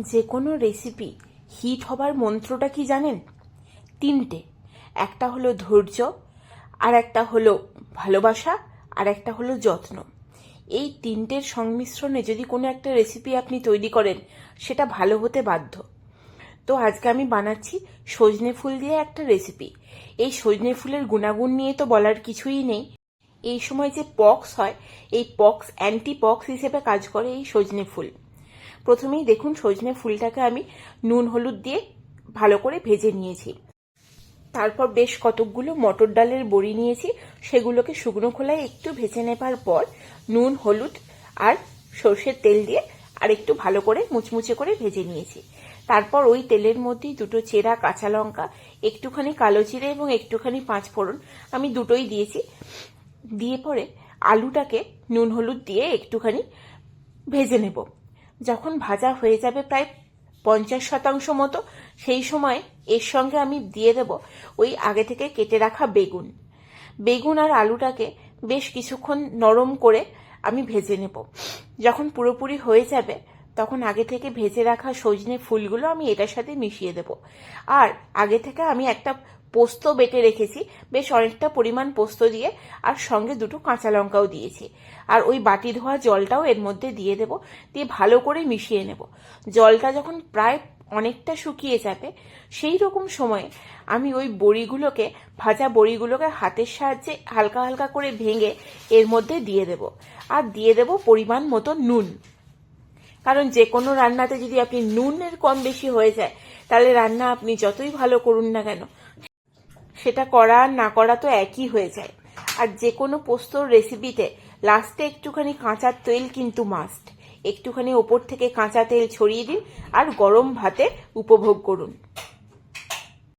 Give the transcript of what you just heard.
যে কোনো recipe hit হবার মন্ত্রটা কি জানেন? তিনটে। একটা হলো ধৈর্য, আর একটা হলো ভালোবাসা, আর একটা হলো যত্ন। এই তিনটের সংমিশ্রণে যদি কোনো একটা রেসিপি আপনি তৈরি করেন, সেটা ভালো হতে বাধ্য। তো আজকে আমি বানাচ্ছি সজনে ফুল দিয়ে একটা রেসিপি। এই সজনে ফুলের গুণাগুণ নিয়ে তো বলার কিছুই নেই। এই সময় যে পক্স হয়, এই পক্স অ্যান্টি পক্স হিসেবে কাজ করে এই সজনে ফুল। প্রথমেই দেখুন, সজনে ফুলটাকে আমি নুন হলুদ দিয়ে ভালো করে ভেজে নিয়েছি। তারপর বেশ কতকগুলো মটর ডালের বড়ি নিয়েছি, সেগুলোকে শুকনো খোলায় একটু ভেজে নেবার পর নুন হলুদ আর সর্ষের তেল দিয়ে আর একটু ভালো করে মুচমুচে করে ভেজে নিয়েছি। তারপর ওই তেলের মধ্যেই দুটো চেরা কাঁচা লঙ্কা, একটুখানি কালো জিরে এবং একটুখানি পাঁচফোড়ন আমি দুটোই দিয়েছি। দিয়ে পরে আলুটাকে নুন হলুদ দিয়ে একটুখানি ভেজে নেব। যখন ভাজা হয়ে যাবে প্রায় 50% মতো, সেই সময় এর সঙ্গে আমি দিয়ে দেব ওই আগে থেকে কেটে রাখা বেগুন। বেগুন আর আলুটাকে বেশ কিছুক্ষণ নরম করে আমি ভেজে নেব। যখন পুরোপুরি হয়ে যাবে, তখন আগে থেকে ভেজে রাখা সজনে ফুলগুলো আমি এটার সাথে মিশিয়ে দেব। আর আগে থেকে আমি একটা পোস্ত বেটে রেখেছি, বেশ অনেকটা পরিমাণ পোস্ত দিয়ে, আর সঙ্গে দুটো কাঁচা লঙ্কাও দিয়েছি। আর ওই বাটি ধোয়া জলটাও এর মধ্যে দিয়ে দেব, দিয়ে ভালো করে মিশিয়ে নেব। জলটা যখন প্রায় অনেকটা শুকিয়ে যাবে, সেই রকম সময়ে আমি ওই বড়িগুলোকে, ভাজা বড়িগুলোকে হাতের সাহায্যে হালকা হালকা করে ভেঙে এর মধ্যে দিয়ে দেব। আর দিয়ে দেব পরিমাণ মতো নুন। কারণ যে কোনো রান্নাতে যদি আপনি নুনের কম বেশি হয়ে যায়, তাহলে রান্না আপনি যতই ভালো করুন না কেন, সেটা করা আর না করা তো একই হয়ে যায়। আর যে কোনো পোস্তর রেসিপিতে লাস্টে একটুখানি কাঁচা তেল কিন্তু মাস্ট। একটুখানি ওপর থেকে কাঁচা তেল ছড়িয়ে দিন আর গরম ভাতে উপভোগ করুন।